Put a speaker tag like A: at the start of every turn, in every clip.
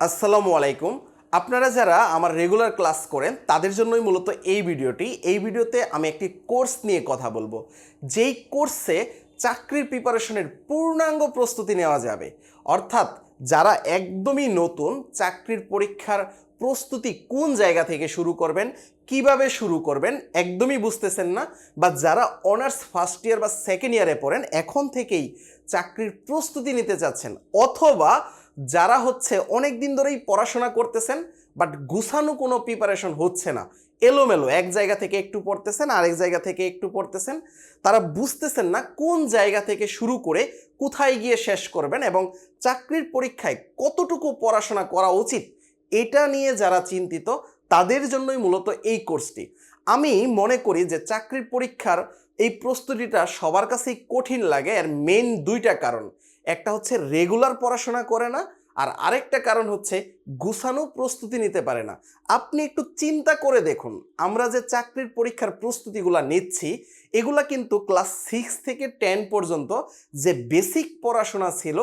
A: আসসালামু আলাইকুম। আপনারা যারা আমার রেগুলার ক্লাস করেন তাদের জন্যই মূলত এই ভিডিওটি। এই ভিডিওতে আমি একটি কোর্স নিয়ে কথা বলবো, যেই কোর্সে চাকরির প্রিপারেশনের পূর্ণাঙ্গ প্রস্তুতি নেওয়া যাবে। অর্থাৎ যারা একদমই নতুন, চাকরির পরীক্ষার প্রস্তুতি কোন জায়গা থেকে শুরু করবেন, কিভাবে শুরু করবেন একদমই বুঝতেছেন না, বা যারা অনার্স ফার্স্ট ইয়ার বা সেকেন্ড ইয়ারে পড়েন এখন থেকেই চাকরির প্রস্তুতি নিতে চাচ্ছেন, অথবা যারা অনেক দিন ধরেই পড়াশোনা করতেছেন বাট গুছানো কোনো প্রিপারেশন হচ্ছে না, এলোমেলো এক জায়গা থেকে একটু পড়তেছেন আরেক জায়গা থেকে একটু পড়তেছেন, তারা বুঝতেছেন না কোন জায়গা থেকে শুরু করে কোথায় গিয়ে শেষ করবেন এবং চাকরির পরীক্ষায় কতটুকু পড়াশোনা করা উচিত, এটা নিয়ে যারা চিন্তিত তাদের জন্যই মূলত এই কোর্সটি। আমি মনে করি যে চাকরির পরীক্ষার এই প্রস্তুতিটা সবার কাছেই কঠিন লাগে। এর মেইন দুইটা কারণ, একটা হচ্ছে রেগুলার পড়াশোনা করে না, আর আরেকটা কারণ হচ্ছে গুছানো প্রস্তুতি নিতে পারে না। আপনি একটু চিন্তা করে দেখুন, আমরা যে চাকরির পরীক্ষার প্রস্তুতিগুলো নিচ্ছি এগুলা কিন্তু ক্লাস 6 থেকে 10 পর্যন্ত যে বেসিক পড়াশোনা ছিল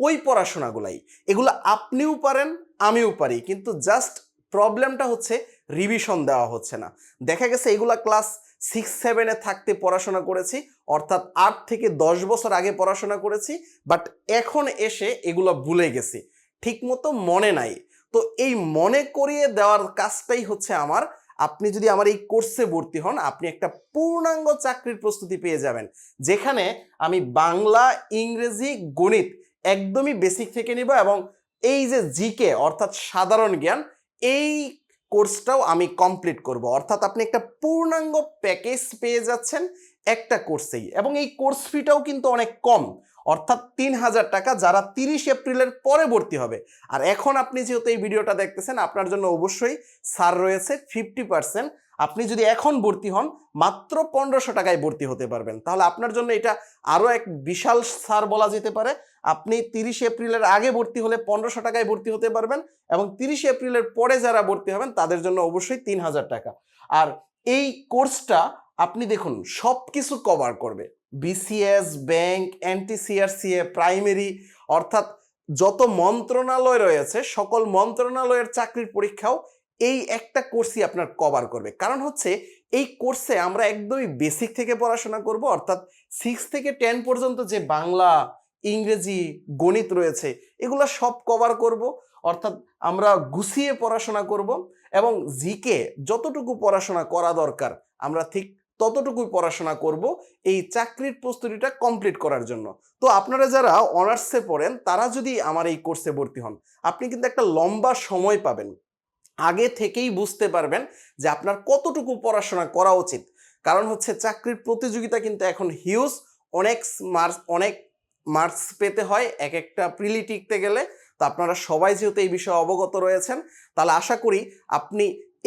A: ওই পড়াশোনাগুলাই। এগুলো আপনিও পারেন আমিও পারি, কিন্তু জাস্ট প্রবলেমটা হচ্ছে রিভিশন দেওয়া হচ্ছে না। দেখা গেছে এগুলা ক্লাস 6-7-এ থাকতে পড়াশোনা করেছি, অর্থাৎ 8 থেকে 10 বছর আগে পড়াশোনা করেছি, বাট এখন এসে এগুলো ভুলে গেছি, ঠিকমতো মনে নাই। তো এই মনে করিয়ে দেওয়ার কাজটাই হচ্ছে আমার। আপনি যদি আমার এই কোর্সে ভর্তি হন, আপনি একটা পূর্ণাঙ্গ চাকরির প্রস্তুতি পেয়ে যাবেন, যেখানে আমি বাংলা, ইংরেজি, গণিত একদমই বেসিক থেকে নিব, এবং এই যে জিকে অর্থাৎ সাধারণ জ্ঞান, এই কোর্সটাও আমি কমপ্লিট করব। অর্থাৎ আপনি একটা পূর্ণাঙ্গ প্যাকেজ পেয়ে যাচ্ছেন একটা কোর্সেই, এবং এই কোর্স ফিটাও কিন্তু অনেক কম, অর্থাৎ 3,000 টাকা, যারা 30 এপ্রিলের পরে ভর্তি হবে। আর এখন আপনি যেহেতু এই ভিডিওটা দেখতেছেন, আপনার জন্য অবশ্যই ছাড় রয়েছে 50%। আপনি যদি এখন ভর্তি হন মাত্র 1500 টাকায় ভর্তি হতে পারবেন, তাহলে আপনার জন্য এটা আরও এক বিশাল ছাড় বলা যেতে পারে। আপনি 30 এপ্রিলের আগে ভর্তি হলে 1500 টাকায় ভর্তি হতে পারবেন, এবং 30 এপ্রিলের পরে যারা ভর্তি হবেন তাদের জন্য অবশ্যই 3,000 টাকা। আর এই কোর্সটা আপনি দেখুন সব কিছু কভার করবে, বিসিএস, ব্যাংক, এনটিসিআরসিএ, প্রাইমারি, অর্থাৎ যত মন্ত্রণালয় রয়েছে সকল মন্ত্রণালয়ের চাকরির পরীক্ষাও এই একটা কোর্সই আপনার কভার করবে। কারণ হচ্ছে এই কোর্সে আমরা একদমই বেসিক থেকে পড়াশোনা করব, অর্থাৎ 6 থেকে 10 পর্যন্ত যে বাংলা, ইংরেজি, গণিত রয়েছে এগুলো সব কভার করব। অর্থাৎ আমরা গুছিয়ে পড়াশোনা করব, এবং জিকে যতটুকু পড়াশোনা করা দরকার আমরা ঠিক ততটুকুই পড়াশোনা করব এই চাকরির প্রস্তুতিটা কমপ্লিট করার জন্য। তো আপনারা যারা অনার্সে পড়েন তারা যদি আমার এই কোর্সে ভর্তি হন, আপনি কিন্তু একটা লম্বা সময় পাবেন, আগে থেকেই বুঝতে পারবেন যে আপনার কতটুকু পড়াশোনা করা উচিত। কারণ চাকরির প্রতিযোগিতা কিন্তু এখন হিউজ, অনেক মার্কস পেতে হয় এক একটা প্রিলি টিকতে গেলে। তো আপনারা সবাই যেহেতু এই বিষয়ে অবগত রয়েছেন, তাহলে আশা করি আপনি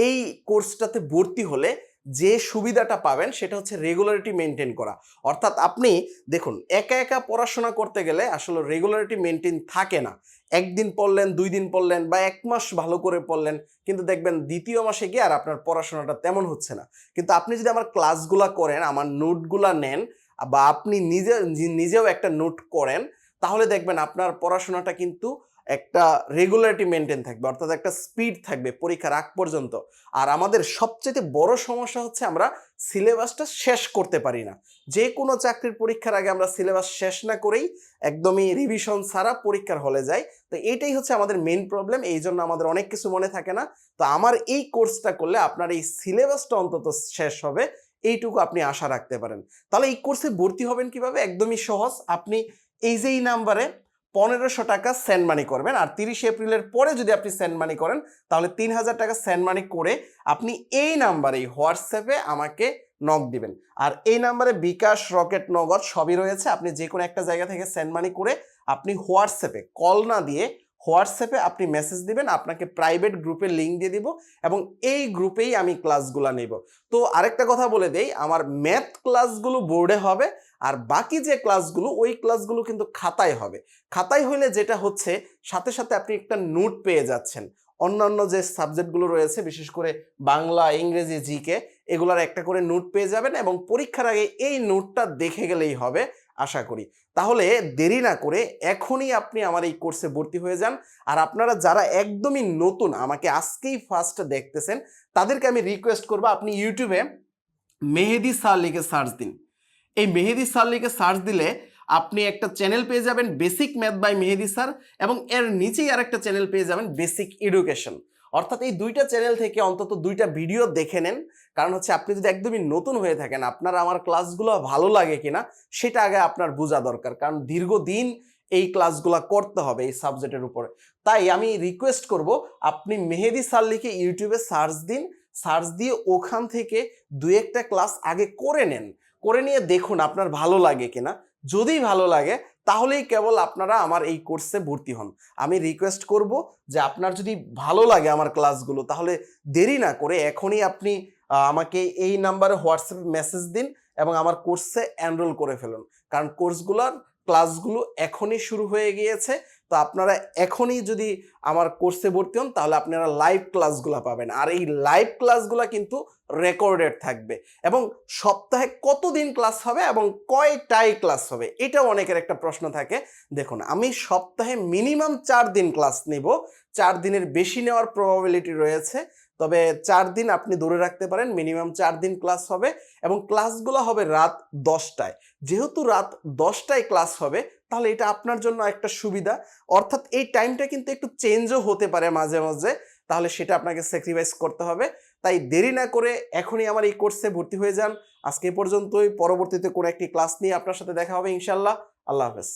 A: এই কোর্সটাতে ভর্তি হলে যে সুবিধাটা পাবেন সেটা হচ্ছে রেগুলারিটি মেনটেন করা। অর্থাৎ আপনি দেখুন, একা একা পড়াশোনা করতে গেলে আসলে রেগুলারিটি মেনটেন থাকে না। একদিন পড়লেন, 2 দিন পড়লেন, বা 1 মাস ভালো করে পড়লেন, কিন্তু দেখবেন দ্বিতীয় মাসে গিয়ে আর আপনার পড়াশোনাটা তেমন হচ্ছে না। কিন্তু আপনি যদি আমার ক্লাসগুলা করেন, আমার নোটগুলা নেন, বা আপনি নিজেও একটা নোট করেন, তাহলে দেখবেন আপনার পড়াশোনাটা কিন্তু একটা রেগুলারিটি মেনটেন থাকবে, অর্থাৎ একটা স্পিড থাকবে পরীক্ষার আগ পর্যন্ত। আর আমাদের সবচেয়ে বড় সমস্যা হচ্ছে আমরা সিলেবাসটা শেষ করতে পারি না। যে কোনো চাকরির পরীক্ষার আগে আমরা সিলেবাস শেষ না করেই একদমই রিভিশন ছাড়া পরীক্ষার হলে যাই। তো এইটাই হচ্ছে আমাদের মেইন প্রবলেম, এই জন্য আমাদের অনেক কিছু মনে থাকে না। তো আমার এই কোর্সটা করলে আপনার এই সিলেবাসটা অন্তত শেষ হবে, এইটুকু আপনি আশা রাখতে পারেন। তাহলে এই কোর্সে ভর্তি হবেন কিভাবে? একদমই সহজ। আপনি এই নাম্বারে 1500 টাকা সেন্ড মানি করবেন, আর 30 এপ্রিলের পরে যদি আপনি সেন্ড মানি করেন তাহলে 3,000 টাকা সেন্ড মানি করে আপনি এই নাম্বারেই হোয়াটসঅ্যাপে আমাকে নক দিবেন। আর এই নাম্বারে বিকাশ, রকেট, নগদ সবই রয়েছে। আপনি যে কোনো একটা জায়গা থেকে সেন্ড মানি করে আপনি হোয়াটসঅ্যাপে, কল না দিয়ে হোয়াটসঅ্যাপে আপনি মেসেজ দিবেন, আপনাকে প্রাইভেট গ্রুপের লিঙ্ক দিয়ে দিব, এবং এই গ্রুপেই আমি ক্লাসগুলো নেব। তো আরেকটা কথা বলে দেই, আমার ম্যাথ ক্লাসগুলো বোর্ডে হবে, আর বাকি যে ক্লাসগুলো ওই ক্লাসগুলো কিন্তু খাতায় হবে। খাতায় হইলে যেটা হচ্ছে, সাথে সাথে আপনি একটা নোট পেয়ে যাচ্ছেন। অন্যান্য যে সাবজেক্টগুলো রয়েছে বিশেষ করে বাংলা, ইংরেজি, জিকে, এগুলার একটা করে নোট পেয়ে যাবেন, এবং পরীক্ষার আগে এই নোটটা দেখে গেলেই হবে আশা করি। তাহলে দেরি না করে এখনই আপনি আমার এই কোর্সে ভর্তি হয়ে যান। আর আপনারা যারা একদমই নতুন আমাকে আজকেই ফার্স্ট দেখতেছেন, তাদেরকে আমি রিকোয়েস্ট করব আপনি ইউটিউবে মেহেদী স্যার লিখে সার্চ দিন। এই মেহেদী স্যার লিখে সার্চ দিলে আপনি একটা চ্যানেল পেয়ে যাবেন basic math by Mehedi sir, এবং এর নিচেই আরেকটা চ্যানেল পেয়ে যাবেন বেসিক এডুকেশন। অর্থাৎ এই দুইটা চ্যানেল থেকে অন্তত দুইটা ভিডিও দেখে নেন। কারণ হচ্ছে আপনি যদি একদমই নতুন হয়ে থাকেন, আপনার আমার ক্লাসগুলো ভালো লাগে কিনা সেটা আগে আপনার বোঝা দরকার, কারণ দীর্ঘদিন এই ক্লাসগুলো করতে হবে এই সাবজেক্টের উপরে। তাই আমি রিকোয়েস্ট করব আপনি মেহেদী স্যার লিখে ইউটিউবে সার্চ দিন, সার্চ দিয়ে ওখান থেকে দুই একটা ক্লাস আগে করে নেন, করে নিয়ে দেখুন আপনার ভালো লাগে কিনা। যদি ভালো লাগে তাহলেই কেবল আপনারা আমার এই কোর্সে ভর্তি হন। আমি রিকোয়েস্ট করব যে আপনার যদি ভালো লাগে আমার ক্লাসগুলো, তাহলে দেরি না করে এখনই আপনি আমাকে এই নাম্বারে হোয়াটসঅ্যাপে মেসেজ দিন এবং আমার কোর্সে এনরোল করে ফেলুন। কারণ কোর্সগুলোর ক্লাসগুলো এখনই শুরু হয়ে গিয়েছে। তো আপনারা এখনই যদি আমার কোর্সে ভর্তি হন তাহলে আপনারা লাইভ ক্লাসগুলো পাবেন। আর এই লাইভ ক্লাসগুলো কিন্তু রেকর্ডেড থাকবে, এবং সপ্তাহে কতদিন ক্লাস হবে এবং কয়টায় ক্লাস হবে এটাও অনেকের একটা প্রশ্ন থাকে। দেখুন, আমি সপ্তাহে মিনিমাম 4 দিন ক্লাস নেব। 4 দিনের বেশি নেওয়ার প্রবাবিলিটি রয়েছে, তবে 4 দিন আপনি ধরে রাখতে পারেন মিনিমাম 4 দিন ক্লাস হবে, এবং ক্লাসগুলো হবে রাত 10টায়। যেহেতু রাত 10টায় ক্লাস হবে তাহলে এটা আপনার জন্য একটা সুবিধা। অর্থাৎ এই টাইমটা কিন্তু একটু চেঞ্জও হতে পারে মাঝে মাঝে, তাহলে সেটা আপনাকে স্যাক্রিফাইস করতে হবে। তাই দেরি না করে এখনই আমার এই কোর্সে ভর্তি হয়ে যান। আজকে পর্যন্তই, পরবর্তীতে কোনো একটি ক্লাস নিয়ে আপনার সাথে দেখা হবে ইনশাল্লাহ। আল্লাহ হাফেজ।